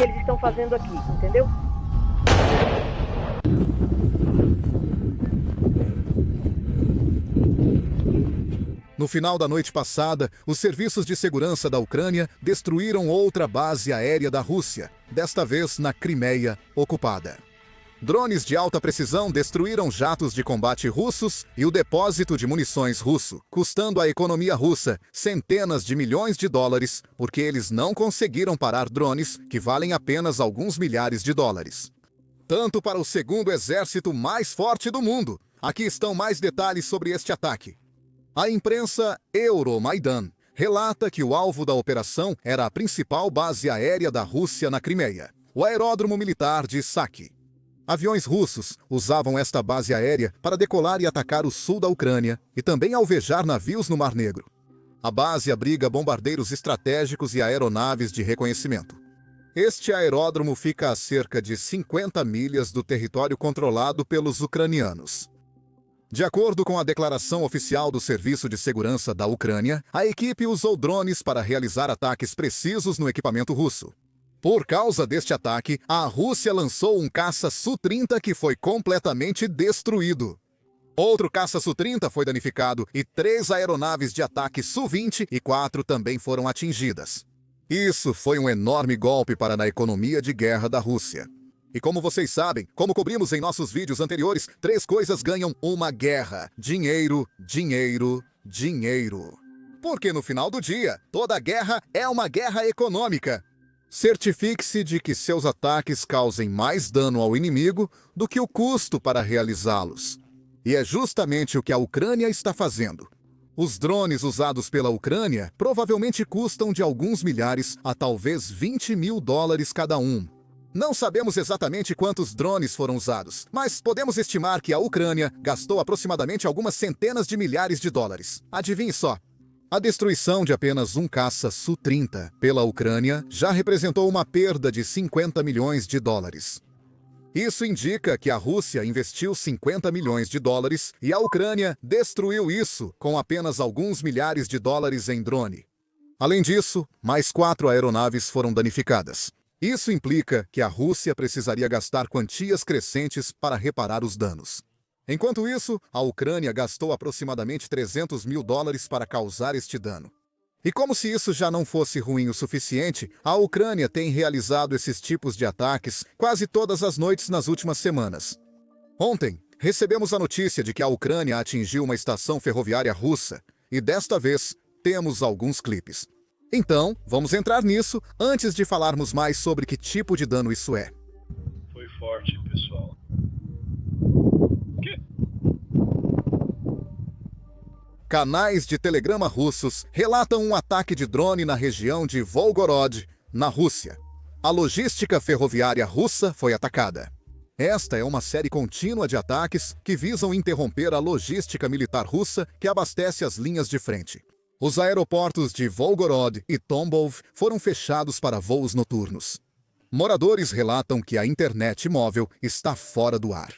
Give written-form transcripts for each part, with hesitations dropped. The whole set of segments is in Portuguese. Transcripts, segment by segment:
eles estão fazendo aqui, entendeu? No final da noite passada, os serviços de segurança da Ucrânia destruíram outra base aérea da Rússia, desta vez na Crimeia, ocupada. Drones de alta precisão destruíram jatos de combate russos e o depósito de munições russo, custando à economia russa centenas de milhões de dólares, porque eles não conseguiram parar drones que valem apenas alguns milhares de dólares. Tanto para o segundo exército mais forte do mundo. Aqui estão mais detalhes sobre este ataque. A imprensa Euromaidan relata que o alvo da operação era a principal base aérea da Rússia na Crimeia, o aeródromo militar de Saki. Aviões russos usavam esta base aérea para decolar e atacar o sul da Ucrânia e também alvejar navios no Mar Negro. A base abriga bombardeiros estratégicos e aeronaves de reconhecimento. Este aeródromo fica a cerca de 50 milhas do território controlado pelos ucranianos. De acordo com a declaração oficial do Serviço de Segurança da Ucrânia, a equipe usou drones para realizar ataques precisos no equipamento russo. Por causa deste ataque, a Rússia lançou um caça Su-30 que foi completamente destruído. Outro caça Su-30 foi danificado e 3 aeronaves de ataque Su-20 e 4 também foram atingidas. Isso foi um enorme golpe para a economia de guerra da Rússia. E como vocês sabem, como cobrimos em nossos vídeos anteriores, 3 coisas ganham uma guerra: dinheiro, dinheiro, dinheiro. Porque no final do dia, toda guerra é uma guerra econômica. Certifique-se de que seus ataques causem mais dano ao inimigo do que o custo para realizá-los. E é justamente o que a Ucrânia está fazendo. Os drones usados pela Ucrânia provavelmente custam de alguns milhares a talvez 20 mil dólares cada um. Não sabemos exatamente quantos drones foram usados, mas podemos estimar que a Ucrânia gastou aproximadamente algumas centenas de milhares de dólares. Adivinhe só. A destruição de apenas um caça Su-30 pela Ucrânia já representou uma perda de 50 milhões de dólares. Isso indica que a Rússia investiu 50 milhões de dólares e a Ucrânia destruiu isso com apenas alguns milhares de dólares em drone. Além disso, mais 4 aeronaves foram danificadas. Isso implica que a Rússia precisaria gastar quantias crescentes para reparar os danos. Enquanto isso, a Ucrânia gastou aproximadamente 300 mil dólares para causar este dano. E como se isso já não fosse ruim o suficiente, a Ucrânia tem realizado esses tipos de ataques quase todas as noites nas últimas semanas. Ontem, recebemos a notícia de que a Ucrânia atingiu uma estação ferroviária russa, e desta vez temos alguns clipes. Então, vamos entrar nisso antes de falarmos mais sobre que tipo de dano isso é. Foi forte, pessoal. Canais de telegrama russos relatam um ataque de drone na região de Volgorod, na Rússia. A logística ferroviária russa foi atacada. Esta é uma série contínua de ataques que visam interromper a logística militar russa que abastece as linhas de frente. Os aeroportos de Volgorod e Tambov foram fechados para voos noturnos. Moradores relatam que a internet móvel está fora do ar.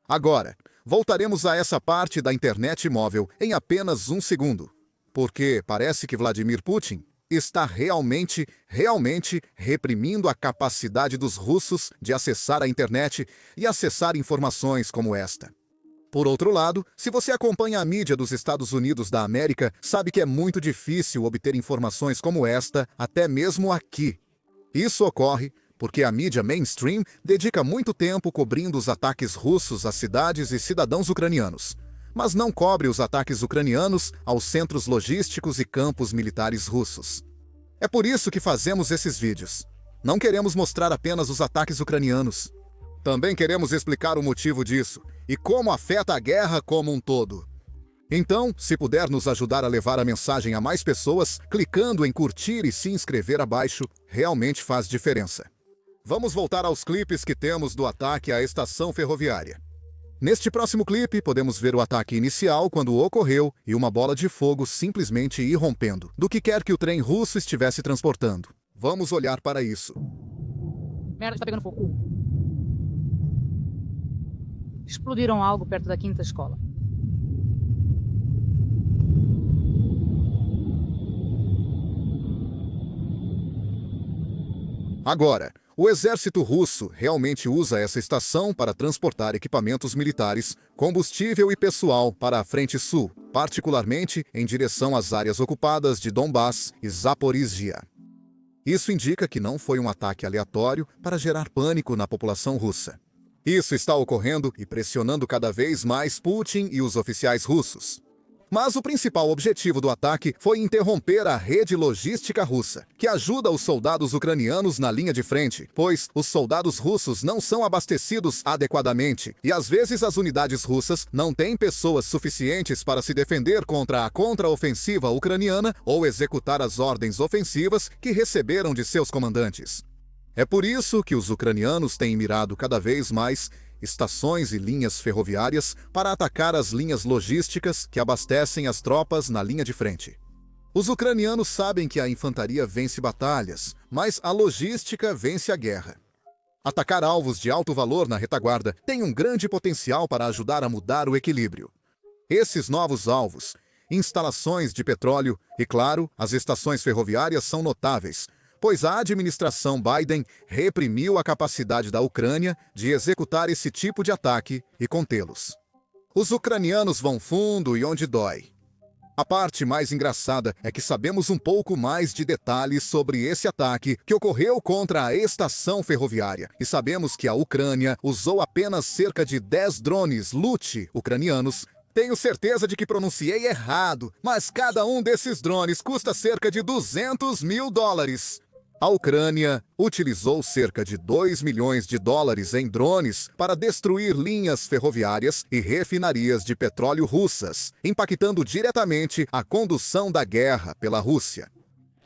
Agora, voltaremos a essa parte da internet móvel em apenas um segundo, porque parece que Vladimir Putin está realmente reprimindo a capacidade dos russos de acessar a internet e acessar informações como esta. Por outro lado, se você acompanha a mídia dos Estados Unidos da América, sabe que é muito difícil obter informações como esta, até mesmo aqui. Isso ocorre porque a mídia mainstream dedica muito tempo cobrindo os ataques russos às cidades e cidadãos ucranianos, mas não cobre os ataques ucranianos aos centros logísticos e campos militares russos. É por isso que fazemos esses vídeos. Não queremos mostrar apenas os ataques ucranianos. Também queremos explicar o motivo disso e como afeta a guerra como um todo. Então, se puder nos ajudar a levar a mensagem a mais pessoas, clicando em curtir e se inscrever abaixo, realmente faz diferença. Vamos voltar aos clipes que temos do ataque à estação ferroviária. Neste próximo clipe, podemos ver o ataque inicial quando ocorreu e uma bola de fogo simplesmente irrompendo, do que quer que o trem russo estivesse transportando. Vamos olhar para isso. Merda, está pegando fogo. Explodiram algo perto da quinta escola. Agora, O exército russo realmente usa essa estação para transportar equipamentos militares, combustível e pessoal para a frente sul, particularmente em direção às áreas ocupadas de Donbass e Zaporizhia. Isso indica que não foi um ataque aleatório para gerar pânico na população russa. Isso está ocorrendo e pressionando cada vez mais Putin e os oficiais russos. Mas o principal objetivo do ataque foi interromper a rede logística russa, que ajuda os soldados ucranianos na linha de frente, pois os soldados russos não são abastecidos adequadamente e às vezes as unidades russas não têm pessoas suficientes para se defender contra a contraofensiva ucraniana ou executar as ordens ofensivas que receberam de seus comandantes. É por isso que os ucranianos têm mirado cada vez mais estações e linhas ferroviárias para atacar as linhas logísticas que abastecem as tropas na linha de frente. Os ucranianos sabem que a infantaria vence batalhas, mas a logística vence a guerra. Atacar alvos de alto valor na retaguarda tem um grande potencial para ajudar a mudar o equilíbrio. Esses novos alvos, instalações de petróleo e, claro, as estações ferroviárias são notáveis, pois a administração Biden reprimiu a capacidade da Ucrânia de executar esse tipo de ataque e contê-los. Os ucranianos vão fundo e onde dói. A parte mais engraçada é que sabemos um pouco mais de detalhes sobre esse ataque que ocorreu contra a estação ferroviária e sabemos que a Ucrânia usou apenas cerca de 10 drones Lute ucranianos. Tenho certeza de que pronunciei errado, mas cada um desses drones custa cerca de $200 mil. A Ucrânia utilizou cerca de $2 milhões em drones para destruir linhas ferroviárias e refinarias de petróleo russas, impactando diretamente a condução da guerra pela Rússia.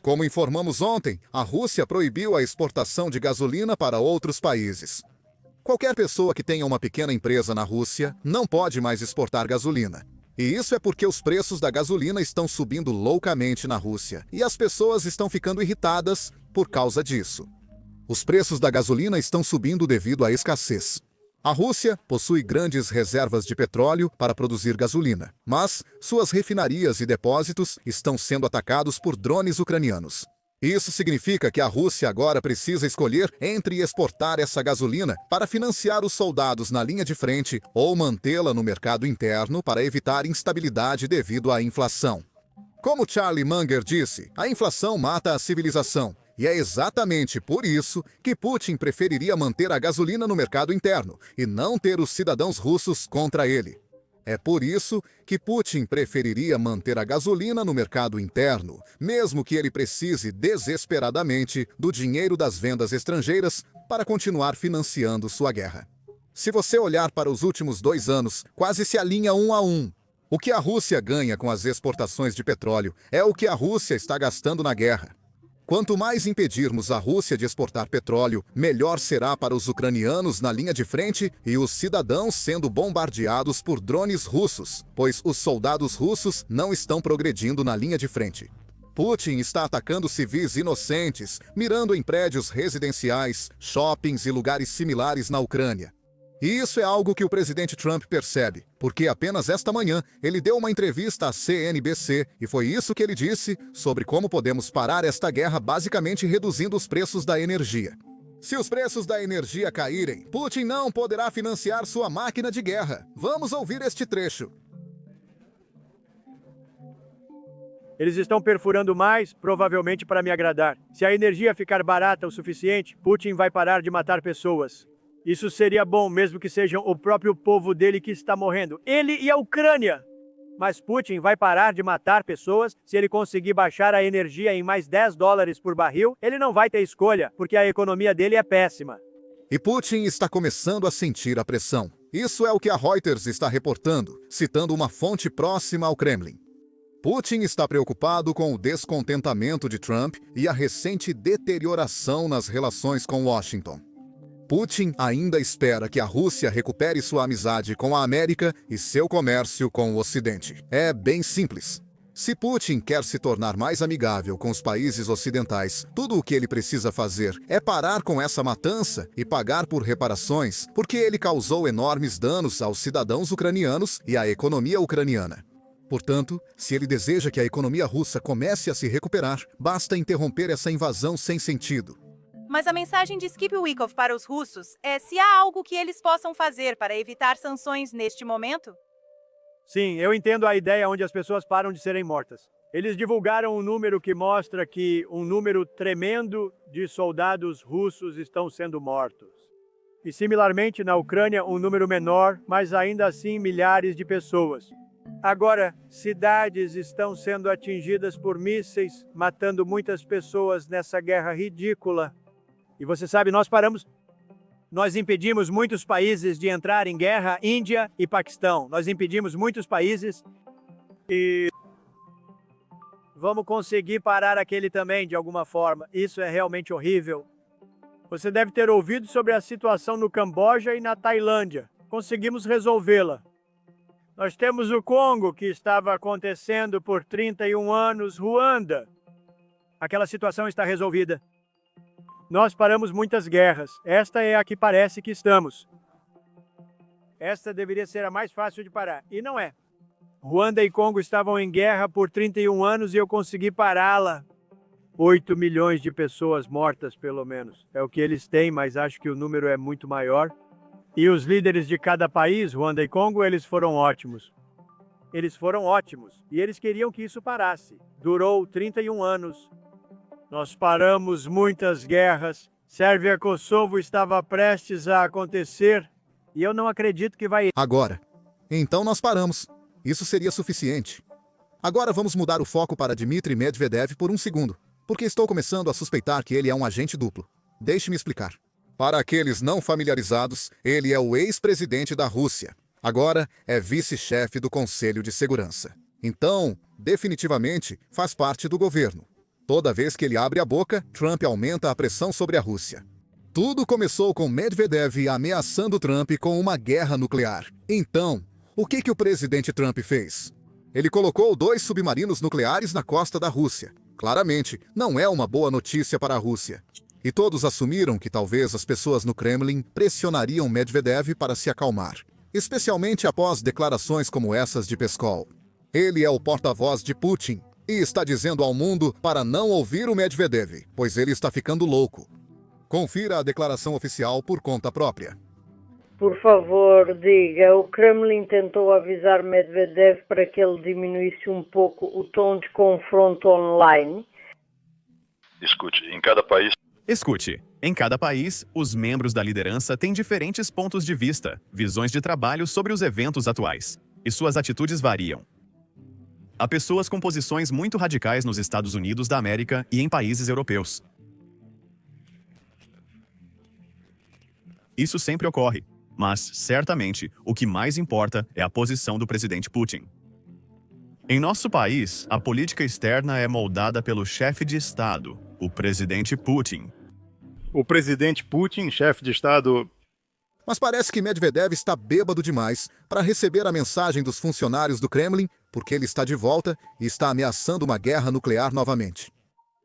Como informamos ontem, a Rússia proibiu a exportação de gasolina para outros países. Qualquer pessoa que tenha uma pequena empresa na Rússia não pode mais exportar gasolina. E isso é porque os preços da gasolina estão subindo loucamente na Rússia e as pessoas estão ficando irritadas por causa disso. Os preços da gasolina estão subindo devido à escassez. A Rússia possui grandes reservas de petróleo para produzir gasolina, mas suas refinarias e depósitos estão sendo atacados por drones ucranianos. Isso significa que a Rússia agora precisa escolher entre exportar essa gasolina para financiar os soldados na linha de frente ou mantê-la no mercado interno para evitar instabilidade devido à inflação. Como Charlie Munger disse, a inflação mata a civilização. E é exatamente por isso que Putin preferiria manter a gasolina no mercado interno e não ter os cidadãos russos contra ele. É por isso que Putin preferiria manter a gasolina no mercado interno, mesmo que ele precise desesperadamente do dinheiro das vendas estrangeiras para continuar financiando sua guerra. Se você olhar para os últimos 2 anos, quase se alinha 1 a 1. O que a Rússia ganha com as exportações de petróleo é o que a Rússia está gastando na guerra. Quanto mais impedirmos a Rússia de exportar petróleo, melhor será para os ucranianos na linha de frente e os cidadãos sendo bombardeados por drones russos, pois os soldados russos não estão progredindo na linha de frente. Putin está atacando civis inocentes, mirando em prédios residenciais, shoppings e lugares similares na Ucrânia. E isso é algo que o presidente Trump percebe, porque apenas esta manhã ele deu uma entrevista à CNBC e foi isso que ele disse sobre como podemos parar esta guerra basicamente reduzindo os preços da energia. Se os preços da energia caírem, Putin não poderá financiar sua máquina de guerra. Vamos ouvir este trecho. Eles estão perfurando mais, provavelmente para me agradar. Se a energia ficar barata o suficiente, Putin vai parar de matar pessoas. Isso seria bom, mesmo que sejam o próprio povo dele que está morrendo. Ele e a Ucrânia! Mas Putin vai parar de matar pessoas se ele conseguir baixar a energia em mais $10 por barril. Ele não vai ter escolha, porque a economia dele é péssima. E Putin está começando a sentir a pressão. Isso é o que a Reuters está reportando, citando uma fonte próxima ao Kremlin. Putin está preocupado com o descontentamento de Trump e a recente deterioração nas relações com Washington. Putin ainda espera que a Rússia recupere sua amizade com a América e seu comércio com o Ocidente. É bem simples. Se Putin quer se tornar mais amigável com os países ocidentais, tudo o que ele precisa fazer é parar com essa matança e pagar por reparações, porque ele causou enormes danos aos cidadãos ucranianos e à economia ucraniana. Portanto, se ele deseja que a economia russa comece a se recuperar, basta interromper essa invasão sem sentido. Mas a mensagem de Skip Wykov para os russos é se há algo que eles possam fazer para evitar sanções neste momento? Sim, eu entendo a ideia onde as pessoas param de serem mortas. Eles divulgaram um número que mostra que um número tremendo de soldados russos estão sendo mortos. E similarmente na Ucrânia, um número menor, mas ainda assim milhares de pessoas. Agora, cidades estão sendo atingidas por mísseis, matando muitas pessoas nessa guerra ridícula. E você sabe, nós impedimos muitos países de entrar em guerra, Índia e Paquistão. Nós impedimos muitos países e vamos conseguir parar aquele também de alguma forma. Isso é realmente horrível. Você deve ter ouvido sobre a situação no Camboja e na Tailândia. Conseguimos resolvê-la. Nós temos o Congo, que estava acontecendo por 31 anos, Ruanda. Aquela situação está resolvida. Nós paramos muitas guerras. Esta é a que parece que estamos. Esta deveria ser a mais fácil de parar. E não é. Ruanda e Congo estavam em guerra por 31 anos e eu consegui pará-la. 8 milhões de pessoas mortas, pelo menos. É o que eles têm, mas acho que o número é muito maior. E os líderes de cada país, Ruanda e Congo, eles foram ótimos. Eles foram ótimos. E eles queriam que isso parasse. Durou 31 anos. Nós paramos muitas guerras. Sérvia-Kosovo estava prestes a acontecer. E eu não acredito que vai... Agora. Então nós paramos. Isso seria suficiente. Agora vamos mudar o foco para Dmitry Medvedev por um segundo, porque estou começando a suspeitar que ele é um agente duplo. Deixe-me explicar. Para aqueles não familiarizados, ele é o ex-presidente da Rússia. Agora é vice-chefe do Conselho de Segurança. Então, definitivamente, faz parte do governo. Toda vez que ele abre a boca, Trump aumenta a pressão sobre a Rússia. Tudo começou com Medvedev ameaçando Trump com uma guerra nuclear. Então, o que o presidente Trump fez? Ele colocou 2 submarinos nucleares na costa da Rússia. Claramente, não é uma boa notícia para a Rússia. E todos assumiram que talvez as pessoas no Kremlin pressionariam Medvedev para se acalmar, especialmente após declarações como essas de Peskov. Ele é o porta-voz de Putin e está dizendo ao mundo para não ouvir o Medvedev, pois ele está ficando louco. Confira a declaração oficial por conta própria. Por favor, diga, o Kremlin tentou avisar Medvedev para que ele diminuísse um pouco o tom de confronto online? Escute, em cada país... Escute, em cada país, os membros da liderança têm diferentes pontos de vista, visões de trabalho sobre os eventos atuais, e suas atitudes variam. Há pessoas com posições muito radicais nos Estados Unidos da América e em países europeus. Isso sempre ocorre. Mas, certamente, o que mais importa é a posição do presidente Putin. Em nosso país, a política externa é moldada pelo chefe de Estado, o presidente Putin. O presidente Putin, chefe de Estado... Mas parece que Medvedev está bêbado demais para receber a mensagem dos funcionários do Kremlin, porque ele está de volta e está ameaçando uma guerra nuclear novamente.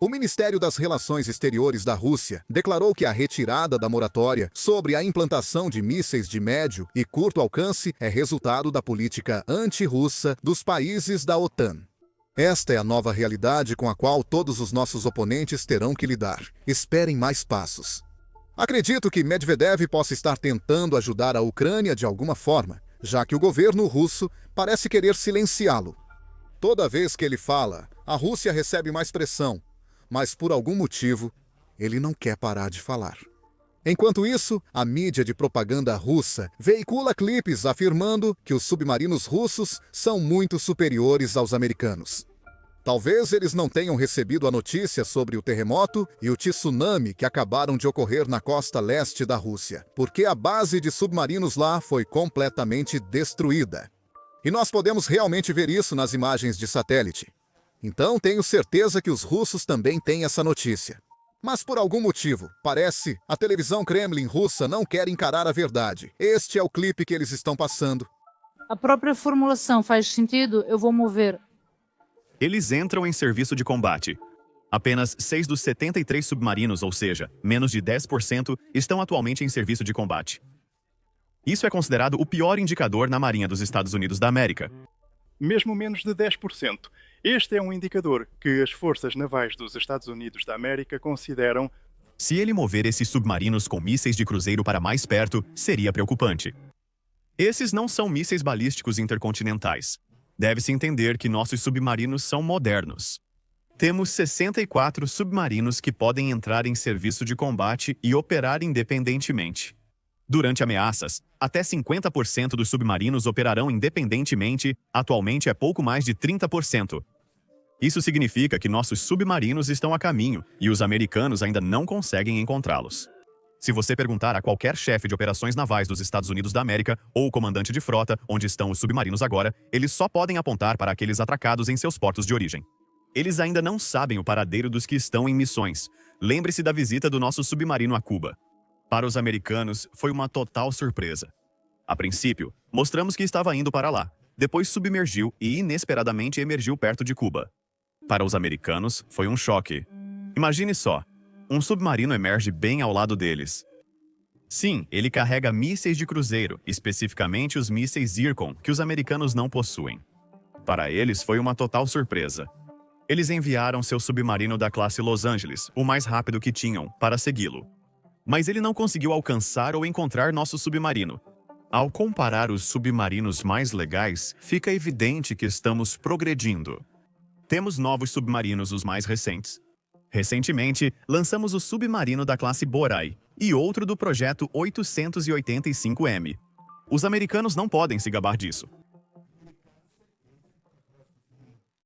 O Ministério das Relações Exteriores da Rússia declarou que a retirada da moratória sobre a implantação de mísseis de médio e curto alcance é resultado da política anti-russa dos países da OTAN. Esta é a nova realidade com a qual todos os nossos oponentes terão que lidar. Esperem mais passos. Acredito que Medvedev possa estar tentando ajudar a Ucrânia de alguma forma, já que o governo russo parece querer silenciá-lo. Toda vez que ele fala, a Rússia recebe mais pressão, mas por algum motivo, ele não quer parar de falar. Enquanto isso, a mídia de propaganda russa veicula clipes afirmando que os submarinos russos são muito superiores aos americanos. Talvez eles não tenham recebido a notícia sobre o terremoto e o tsunami que acabaram de ocorrer na costa leste da Rússia, porque a base de submarinos lá foi completamente destruída. E nós podemos realmente ver isso nas imagens de satélite. Então tenho certeza que os russos também têm essa notícia. Mas por algum motivo, parece, a televisão Kremlin russa não quer encarar a verdade. Este é o clipe que eles estão passando. A própria formulação faz sentido, eu vou mover. Eles entram em serviço de combate. Apenas 6 dos 73 submarinos, ou seja, menos de 10%, estão atualmente em serviço de combate. Isso é considerado o pior indicador na Marinha dos Estados Unidos da América. Mesmo menos de 10%. Este é um indicador que as forças navais dos Estados Unidos da América consideram Se ele mover esses submarinos com mísseis de cruzeiro para mais perto, seria preocupante. Esses não são mísseis balísticos intercontinentais. Deve-se entender que nossos submarinos são modernos. Temos 64 submarinos que podem entrar em serviço de combate e operar independentemente. Durante ameaças, até 50% dos submarinos operarão independentemente, atualmente é pouco mais de 30%. Isso significa que nossos submarinos estão a caminho e os americanos ainda não conseguem encontrá-los. Se você perguntar a qualquer chefe de operações navais dos Estados Unidos da América ou comandante de frota onde estão os submarinos agora, eles só podem apontar para aqueles atracados em seus portos de origem. Eles ainda não sabem o paradeiro dos que estão em missões. Lembre-se da visita do nosso submarino a Cuba. Para os americanos, foi uma total surpresa. A princípio, mostramos que estava indo para lá. Depois submergiu e inesperadamente emergiu perto de Cuba. Para os americanos, foi um choque. Imagine só, um submarino emerge bem ao lado deles. Sim, ele carrega mísseis de cruzeiro, especificamente os mísseis Zircon, que os americanos não possuem. Para eles, foi uma total surpresa. Eles enviaram seu submarino da classe Los Angeles, o mais rápido que tinham, para segui-lo. Mas ele não conseguiu alcançar ou encontrar nosso submarino. Ao comparar os submarinos mais legais, fica evidente que estamos progredindo. Temos novos submarinos, os mais recentes. Recentemente, lançamos o submarino da classe Borai e outro do projeto 885M. Os americanos não podem se gabar disso.